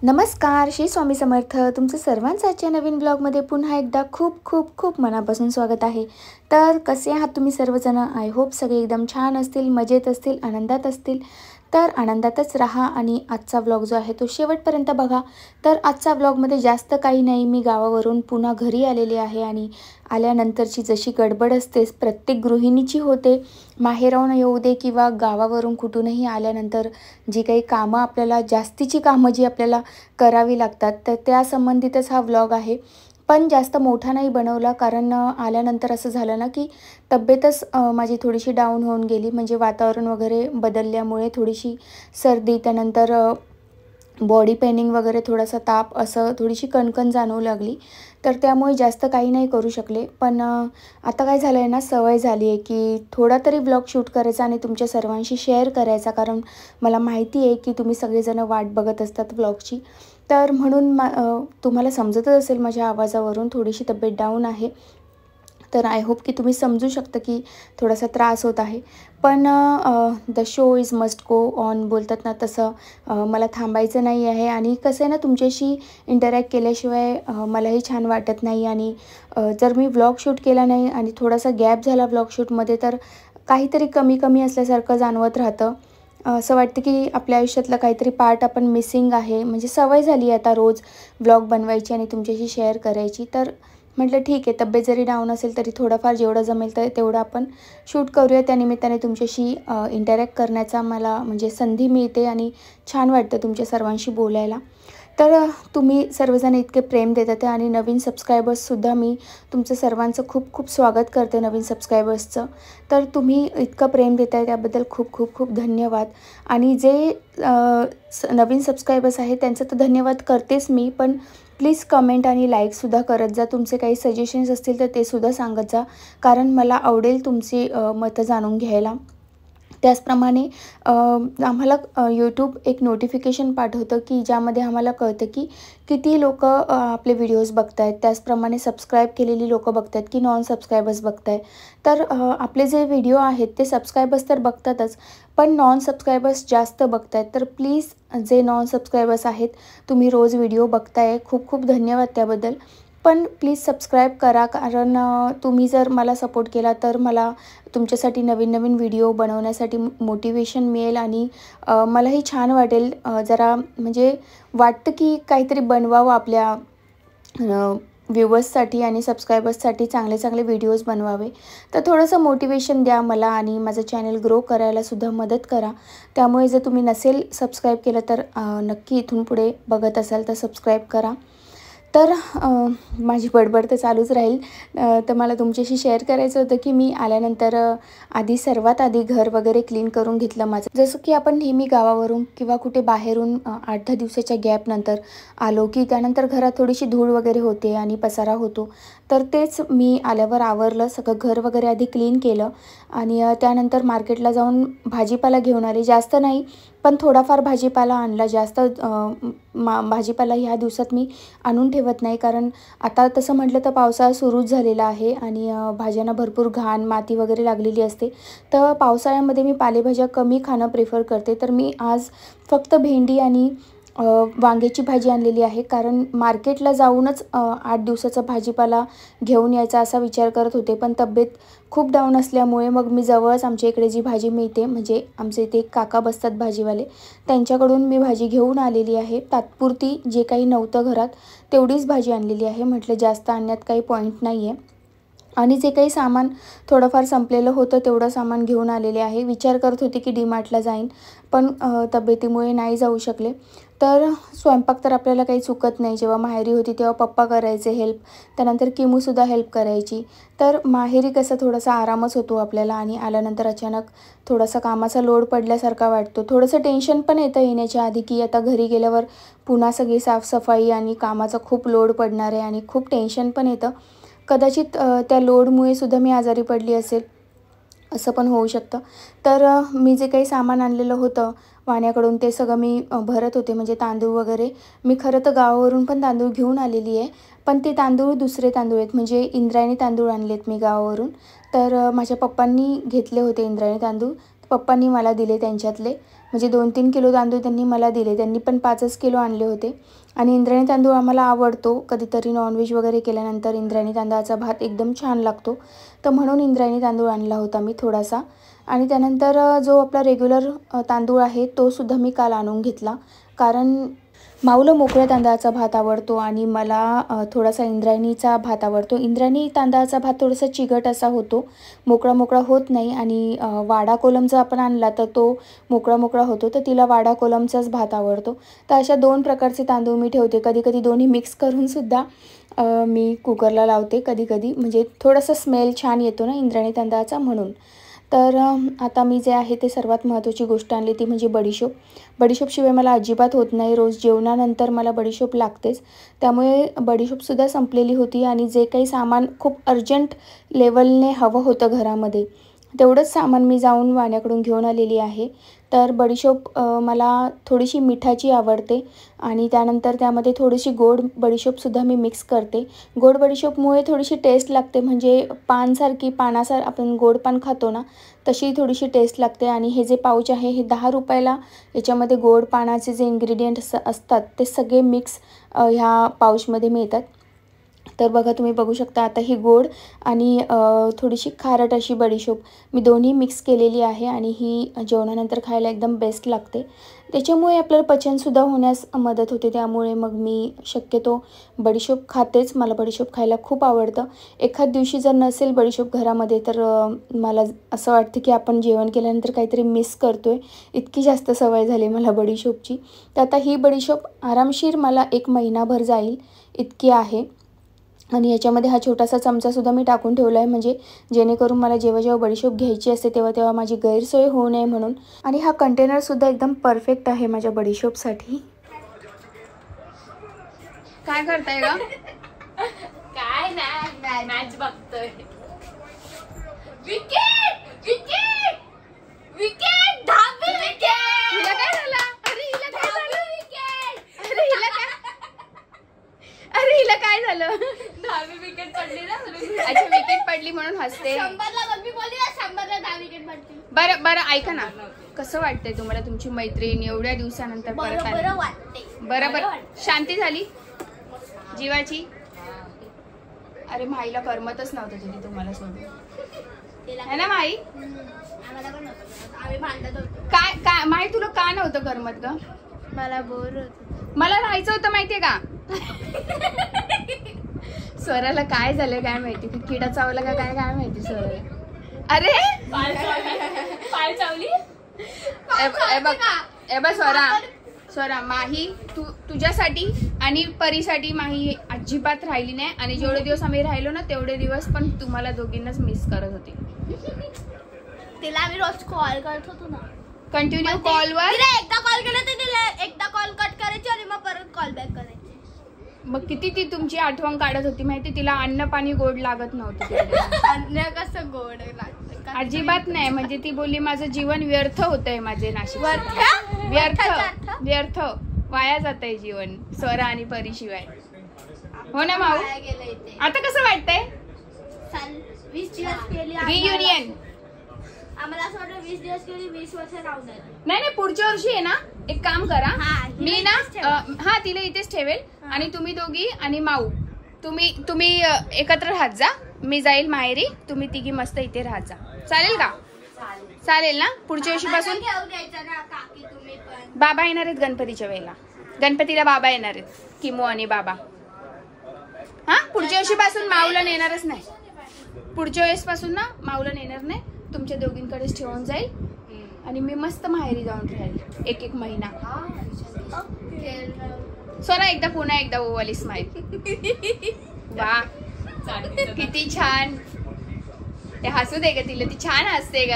नमस्कार, श्री स्वामी समर्थ. तुमचं सर्वांचं आजच्या नवीन ब्लॉगमध्ये पुन्हा एकदा खूप खूप खूप मनापासून स्वागत आहे. तर कसे आहात तुम्ही सर्वजण? आय होप सगळे एकदम छान असतील, मजेत असतील, आनंदात असतील. तर आनंदातच राहा आणि आजचा ब्लॉग जो आहे तो शेवटपर्यंत बघा. तर आजचा ब्लॉगमध्ये जास्त काही नाही, मी गावावरून पुन्हा घरी आलेले आहे आणि आल्यानंतरची जशी गडबड असते प्रत्येक गृहिणीची होते, माहेराहून येऊ दे किंवा गावावरून कुठूनही आल्यानंतर जी काही कामं आपल्याला जास्तीची कामं जी आपल्याला करावी लागतात, तर त्या संबंधितच हा व्लॉग आहे. पण जास्त मोठा नाही बनवला कारण आल्यानंतर असं झालं ना की तब्येतच माझी थोडीशी डाऊन होऊन गेली. म्हणजे वातावरण वगैरे बदलल्यामुळे थोडीशी सर्दी, त्यानंतर बॉडी पेनिंग वगैरे, थोडासा ताप, असं थोडीशी कणकण जाणवू लागली. तर त्यामुळे जास्त काही नाही करू शकले. पण आता काय झालं आहे ना, सवय झाली आहे की थोडा तरी ब्लॉग शूट करायचा आणि तुमच्या सर्वांशी शेअर करायचा. कारण मला माहिती आहे की तुम्ही सगळेजण वाट बघत असतात ब्लॉगची. तर म्हणून तुम्हाला समजतच असेल माझ्या आवाजावरून थोडीशी तब्येत डाऊन आहे. तर आय होप की तुम्ही समजू शकता की थोडासा त्रास होत आहे. पण the show is must go on बोलतात ना, तसं मला थांबायचं नाही आहे. आणि कसं आहे ना, तुमच्याशी इंटरॅक्ट केल्याशिवाय मलाही छान वाटत नाही. आणि जर मी व्लॉग शूट केला नाही आणि थोडासा गॅप झाला व्लॉग शूटमध्ये, तर काहीतरी कमी कमी असल्यासारखं जाणवत राहतं. असं वाटतं की आपल्या आयुष्यातलं काहीतरी पार्ट आपण मिसिंग आहे. म्हणजे सवय झाली आहे आता रोज व्लॉग बनवायची आणि तुमच्याशी शेअर करायची. तर म्हटलं ठीक आहे, तब्येत जरी डाऊन असेल तरी थोडंफार जेवढं जमेल तर तेवढं आपण शूट करूया. त्यानिमित्ताने तुमच्याशी इंटरॅक्ट करण्याचा मला म्हणजे संधी मिळते आणि छान वाटतं तुमच्या सर्वांशी बोलायला. तर तुम्ही सर्वजण इतके प्रेम देतात आणि नवीन सबस्क्रायबर्ससुद्धा मी तुमचं सर्वांचं खूप खूप स्वागत करते, नवीन सबस्क्रायबर्सचं. तर तुम्ही इतकं प्रेम देताय त्याबद्दल खूप खूप खूप धन्यवाद. आणि जे नवीन सबस्क्रायबर्स आहेत त्यांचं तर धन्यवाद करतेच मी, पण प्लीज कमेंट आणि लाईकसुद्धा करत जा. तुमचे काही सजेशन्स असतील तर ते सुद्धा सांगत जा, कारण मला आवडेल तुमची मतं जाणून घ्यायला. त्याचप्रमाणे आम्हाला यूट्यूब एक नोटिफिकेशन पाठवतं की ज्यामध्ये आम्हाला कळतं की किती लोकं आपले व्हिडिओज बघत आहेत. त्याचप्रमाणे सबस्क्राईब केलेली लोकं बघत आहेत की नॉन सबस्क्रायबर्स बघत आहेत. तर आपले जे व्हिडिओ आहेत ते सबस्क्रायबर्स तर बघतातच, पण नॉन सबस्क्रायबर्स जास्त बघत आहेत. तर प्लीज जे नॉन सबस्क्रायबर्स आहेत, तुम्ही रोज व्हिडिओ बघताय, खूप खूप धन्यवाद त्याबद्दल. पण प्लीज सबस्क्राईब करा, कारण तुम्ही जर मला सपोर्ट केला तर मला तुमच्यासाठी नवीन नवीन व्हिडिओ बनवण्यासाठी मोटिवेशन मिळेल. आणि मलाही छान वाटेल, जरा म्हणजे वाटतं की काहीतरी बनवावं आपल्या व्ह्यूवर्ससाठी आणि सबस्क्रायबर्ससाठी, चांगले चांगले व्हिडिओज बनवावे. तर थोडंसं मोटिवेशन द्या मला आणि माझं चॅनल ग्रो करायलासुद्धा मदत करा. त्यामुळे जर तुम्ही नसेल सबस्क्राईब केलं तर नक्की इथून पुढे बघत असाल तर सबस्क्राईब करा. तर माझी बडबड तर चालूच राहील. तर मला तुमच्याशी शेअर करायचं होतं की मी आल्यानंतर सर्वात आधी घर वगैरे क्लीन करून घेतलं माझं. जसं की आपण नेहमी गावावरून किंवा कुठे बाहेरून 8-10 दिवसाच्या गॅपनंतर आलो की त्यानंतर घरात थोडीशी धूळ वगैरे होते आणि पसारा होतो. तर तेच मी आल्यावर आवरलं, सगळं घर वगैरे आधी क्लीन केलं आणि त्यानंतर मार्केटला जाऊन भाजीपाला घेऊन आले. जास्त नाही, पण थोडाफार भाजीपाला आणला. जास्त भाजीपाला ह्या दिवसात मी आणून ठेवत नाही, कारण आता तसं म्हटलं तर पावसाळा सुरूच झालेला आहे आणि भाज्यांना भरपूर घाण, माती वगैरे लागलेली असते. तर पावसाळ्यामध्ये मी पालेभाज्या कमी खाणं प्रेफर करते. तर मी आज फक्त भेंडी आणि वांग्याची भाजी आणलेली आहे, कारण मार्केटला जाऊनच 8 दिवसाचा भाजीपाला घेऊन यायचा असा विचार करत होते. पण तब्येत खूप डाऊन असल्यामुळे मग मी जवळच आमच्या इकडे जी भाजी मिळते, म्हणजे आमचे इथे एक काका बसतात भाजीवाले, त्यांच्याकडून मी भाजी घेऊन आलेली आहे. तात्पुरती जे काही नव्हतं घरात तेवढीच भाजी आणलेली आहे. म्हटलं जास्त आणण्यात काही पॉईंट नाही आहे. आणि जे काही सामान थोडंफार संपलेलं होतं तेवढं सामान घेऊन आलेले आहे. विचार करत होते की डीमार्टला जाईन, पण तब्येतीमुळे नाही जाऊ शकले. तर स्वयंपाक तर आपल्याला काही चुकत नाही. जेव्हा माहेरी होती तेव्हा पप्पा करायचे हेल्प, त्यानंतर किमूसुद्धा हेल्प करायची. तर माहेरी कसं थोडासा आरामच होतो आपल्याला आणि आल्यानंतर अचानक थोडासा कामाचा लोड पडल्यासारखा वाटतो. थोडंसं टेन्शन पण येतं येण्याच्या आधी की आता घरी गेल्यावर पुन्हा सगळी साफसफाई आणि कामाचा खूप लोड पडणार आहे आणि खूप टेन्शन पण येतं. कदाचित त्या लोडमुळे सुद्धा मी आजारी पडली असेल, असं पण होऊ शकतं. तर मी जे काही सामान आणलेलं होतं वाण्याकडून ते सगळं मी भरत होते. म्हणजे तांदूळ वगैरे मी खरं तर गावावरून पण तांदूळ घेऊन आलेली आहे, पण ते तांदूळ दुसरे तांदूळ आहेत, म्हणजे इंद्रायणी तांदूळ आणलेत मी गावावरून. तर माझ्या पप्पांनी घेतले होते इंद्रायणी तांदूळ, पप्पांनी मला दिले त्यांच्यातले. म्हणजे 2-3 किलो तांदूळ त्यांनी मला दिले. त्यांनी पण 5च किलो आणले होते. आणि इंद्रायणी तांदूळ आम्हाला आवडतो. कधीतरी नॉनव्हेज वगैरे केल्यानंतर इंद्रायणी तांदळाचा भात एकदम छान लागतो. तर म्हणून इंद्रायणी तांदूळ आणला होता मी थोडासा. आणि त्यानंतर जो आपला रेग्युलर तांदूळ आहे तो सुद्धा मी काल आणून घेतला. कारण माऊला मोकळ्या तांदळाचा भात आवडतो आणि मला थोडासा इंद्रायणीचा भात आवडतो. इंद्रायणी तांदळाचा भात थोडासा चिकट असा होतो, मोकळा मोकळा होत नाही. आणि वाडा कोलमचा आपण आणला तर तो मोकळा मोकळा होतो. तर तिला वाडा कोलमचाच भात आवडतो. तर अशा 2 प्रकारचे तांदूळ मी ठेवते. कधी कधी दोन्ही मिक्स करूनसुद्धा मी कुकरला लावते कधी कधी, म्हणजे थोडासा स्मेल छान येतो ना इंद्रायणी तांदळाचा म्हणून. तर आता मी जे आहे ते सर्वात महत्त्वाची गोष्ट आणली ती म्हणजे बडीशोप. बडीशोपशिवाय मला अजिबात होत नाही. रोज जेवणानंतर मला बडीशोप लागतेच. त्यामुळे बडीशोपसुद्धा संपलेली होती आणि जे काही सामान खूप अर्जंट लेवलने हवं होतं घरामध्ये, तेवढंच सामान मी जाऊन वाण्याकडून घेऊन आलेली आहे. तर बडीशोप मला थोडीशी मिठाची आवडते आणि त्यानंतर त्यामध्ये थोडीशी गोड बडीशोपसुद्धा मी मिक्स करते. गोड बडीशोपमुळे थोडीशी टेस्ट लागते, म्हणजे आपण गोड पान खातो ना तशी थोडीशी टेस्ट लागते. आणि हे जे पाऊच आहे हे 10 रुपयाला याच्यामध्ये गोड पानाचे जे इन्ग्रेडियंट्स असतात ते सगळे मिक्स ह्या पाऊचमध्ये मिळतात. तर बघा तुम्ही बघू शकता आता ही गोड आणि थोडीशी खारट अशी बडीशोप मी दोन्ही मिक्स केलेली आहे आणि ही जेवणानंतर खायला एकदम बेस्ट लागते. त्याच्यामुळे आपल्याला पचनसुद्धा होण्यास मदत होते. त्यामुळे मग मी शक्यतो बडीशोप खातेच. मला बडीशोप खायला खूप आवडतं. एखाद दिवशी जर नसेल बडीशोप घरामध्ये तर मला असं वाटतं की आपण जेवण केल्यानंतर काहीतरी मिस करतो आहे, इतकी जास्त सवय झाली मला बडीशोपची. तर आता ही बडीशोप आरामशीर मला 1 महिनाभर जाईल इतकी आहे. आणि याच्यामध्ये हा छोटासा चमचासुद्धा मी टाकून ठेवला आहे, म्हणजे जेणेकरून मला जेव्हा जेव्हा बडीशोप घ्यायची असते तेव्हा माझी गैरसोय होऊ नये म्हणून. आणि हा कंटेनरसुद्धा एकदम परफेक्ट आहे माझ्या बडीशोपसाठी. काय करताय ग? काय नाही, मॅच बघतोय. विकेट विकेट विकेट, 10वी विकेट. हिला काय झालं? अरे हिला काय झालं? विकेट. अरे हिला काय झालं? 10वी विकेट पडली ना. अच्छा, विकेट पडली म्हणून हसते. 100ला मम्मी बोलली ना, 100ला 10 विकेट पडली. बरं बरं, ऐका ना, कसं वाटतंय तुम्हाला तुमची मैत्रीण एवढ्या दिवसानंतर परत आली? बरं वाटते. बरोबर, शांती झाली जीवाची? अरे माईला करमतच नव्हतं तिने तुम्हाला सोडून, है ना माई? आम्हाला पण नव्हतं, आम्ही भांडत होतो. काय माई तुला का नव्हतं करमत ग? मला बोर होत. मला राहायचं होतं माहितीये का. स्वराला काय झालं काय माहिती, की किडा चावला का काय काय माहिती स्वराला. अरे पाय चावली. ए बघ स्वरा माही तुझ्यासाठी आणि परीसाठी माही अजिबात राहिली नाही. आणि जेवढे दिवस आम्ही राहिलो ना तेवढे दिवस पण तुम्हाला दोघींनाच मिस करत होती. तिला आम्ही रोज कॉल करत होतो ना, कंटिन्यू कॉलवर. एकदा कॉल केला तर तिला एकदा कॉल कट करायची आणि मग परत कॉल बॅक करायची. मग किती ती तुमची आठवण काढत होती माहिती. तिला अन्न पाणी गोड लागत नव्हतं. अन्न कसं गोड लागतं? अजिबात नाही. म्हणजे ती बोलली माझं जीवन व्यर्थ होतंय, माझे नाशिक व्यर्थ वाया जातंय जीवन स्वरा आणि परी शिवाय. हो ना माऊ? आता कसं वाटतंय? 20 दिवस केली रियुनियन. आम्हाला असं वाटतं 20 दिवस केली 20 वर्ष राहून जाईल. नाही पुढच्या वर्षी आहे ना, एक काम करा, मी ना तिला इथेच ठेवेल आणि तुम्ही दोघी आणि माऊ तुम्ही एकत्र राहत जा. मी जाईल माहेरी, तुम्ही तिघी मस्त इथे राहत जा. चालेल का? चालेल ना? पुढच्या वर्षीपासून बाबा येणार आहेत गणपतीच्या वेळेला. गणपतीला बाबा येणार आहेत, किमो आणि बाबा. हा, पुढच्या वर्षीपासून माऊला नेणारच नाही. पुढच्या वेळेस पासून ना माऊला नेणार नाही, तुमच्या दोघींकडेच ठेवून जाईल आणि मी मस्त माहेरी जाऊन राहील 1 महिना. सोना एकदा पुन्हा एकदा ओवाली स्माईल. वा किती छान. ते हसू दे ग तिला, ती छान हसते ग.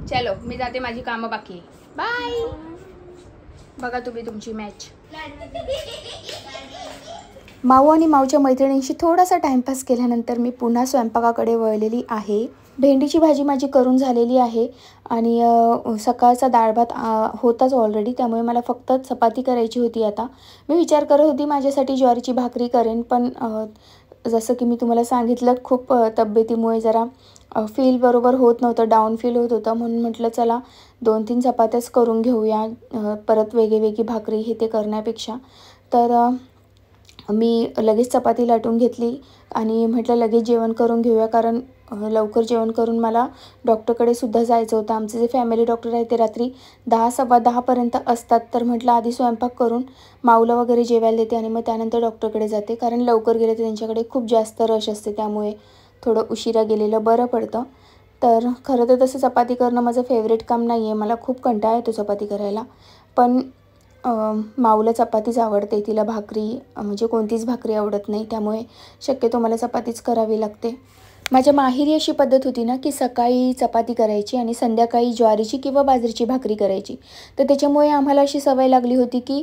चलो मी जाते, माझी कामं बाकी. बाय. बघा तुम्ही तुमची मॅच. माऊ आणि माऊच्या मैत्रिणींशी थोडासा टाइमपास केल्यानंतर मी पुन्हा स्वयंपाकाकडे वळलेली आहे. भेंडीची भाजी माझी करून झालेली आहे आणि सकाळचा डाळ भात होताच ऑलरेडी, त्यामुळे मला फक्त चपाती करायची होती. आता मी विचार करत होती माझ्यासाठी ज्वारीची भाकरी करेन, पण जसं की मी तुम्हाला सांगितलं खूप तब्येतीमुळे जरा फील बरोबर होत नव्हतं, डाऊन फील होत होतं. म्हणून म्हटलं चला 2-3 चपात्याच करून घेऊया, परत वेगळी भाकरी हे ते करण्यापेक्षा. तर मी लगेच चपाती लाटून घेतली आणि म्हटलं लगेच जेवण करून घेऊया, कारण लवकर जेवण करून मला डॉक्टरकडे सुद्धा जायचं होतं. आमचे जे फॅमिली डॉक्टर आहे ते रात्री 10, 10:15 पर्यंत असतात. तर म्हटलं आधी स्वयंपाक करून माऊला वगैरे जेवायला देते आणि मग त्यानंतर डॉक्टरकडे जाते, कारण लवकर गेले तर त्यांच्याकडे खूप जास्त रश असते, त्यामुळे थोडं उशिरा गेलेलं बरं पडतं. तर खरं तर तसं चपाती करणं माझं फेवरेट काम नाही आहे, मला खूप कंटाळा येतो चपाती करायला. पण माऊला चपातीच आवडते, तिला भाकरी म्हणजे कोणतीच भाकरी आवडत नाही, त्यामुळे शक्यतो मला चपातीच करावी लागते. माझ्या माहेरी अशी पद्धत होती ना, की सकाळी चपाती करायची आणि संध्याकाळी ज्वारीची किंवा बाजरीची भाकरी करायची. तर त्याच्यामुळे आम्हाला अशी सवय लागली होती, की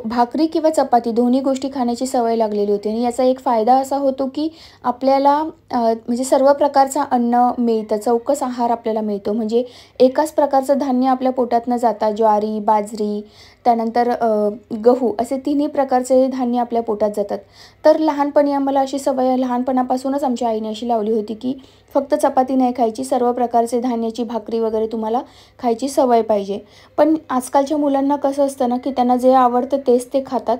भाकरी किंवा चपाती दोन्ही गोष्टी खाण्याची सवय लागलेली होती. आणि याचा एक फायदा असा होतो, की आपल्याला म्हणजे सर्व प्रकारचं अन्न मिळतं, चौकस आहार आपल्याला मिळतो. म्हणजे एकाच प्रकारचं धान्य आपल्या पोटात न जाता ज्वारी, बाजरी, त्यानंतर गहू असे तिन्ही प्रकारचे धान्य आपल्या पोटात जातात. तर लहानपणी आम्हाला अशी सवय लहानपणापासूनच आमच्या आईने अशी लावली होती, की फक्त चपाती नाही खायची, सर्व प्रकारचे धान्याची भाकरी वगैरे तुम्हाला खायची सवय पाहिजे. पण आजकालच्या मुलांना कसं असतं ना, की त्यांना जे आवडतं तेच ते खातात.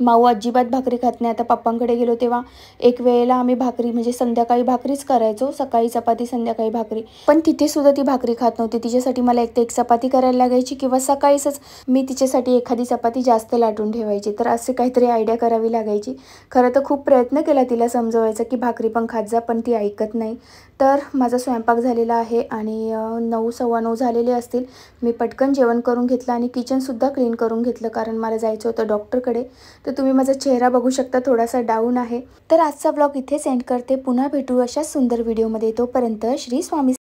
माऊ अजिबात भाकरी खात नाही. आता पप्पांकडे गेलो तेव्हा एक वेळेला आम्ही भाकरी म्हणजे संध्याकाळी भाकरीच करायचो, सकाळी चपाती संध्याकाळी भाकरी. पण तिथे सुद्धा ती भाकरी खात नव्हती. तिच्यासाठी मला एक चपाती करायला लागायची किंवा सकाळीच मी तिच्यासाठी एखादी चपाती जास्त लाटून ठेवायची. तर असे काहीतरी आयडिया करावी लागायची. खरं तर खूप प्रयत्न केला तिला समजवायचा, की भाकरी पण खात जा, पण ती ऐकत नाही. तर माझा स्वयंपाक झालेला आहे आणि 9, 9:15 झालेले असतील. मी पटकन जेवण करून घेतलं आणि किचनसुद्धा क्लीन करून घेतलं, कारण मला जायचं होतं डॉक्टरकडे. तर तुम्ही माझा चेहरा बघू शकता, थोडासा डाऊन आहे. तर आजचा ब्लॉग इथेच एंड करते. पुन्हा भेटू अशाच सुंदर व्हिडिओमध्ये. तोपर्यंत श्री स्वामी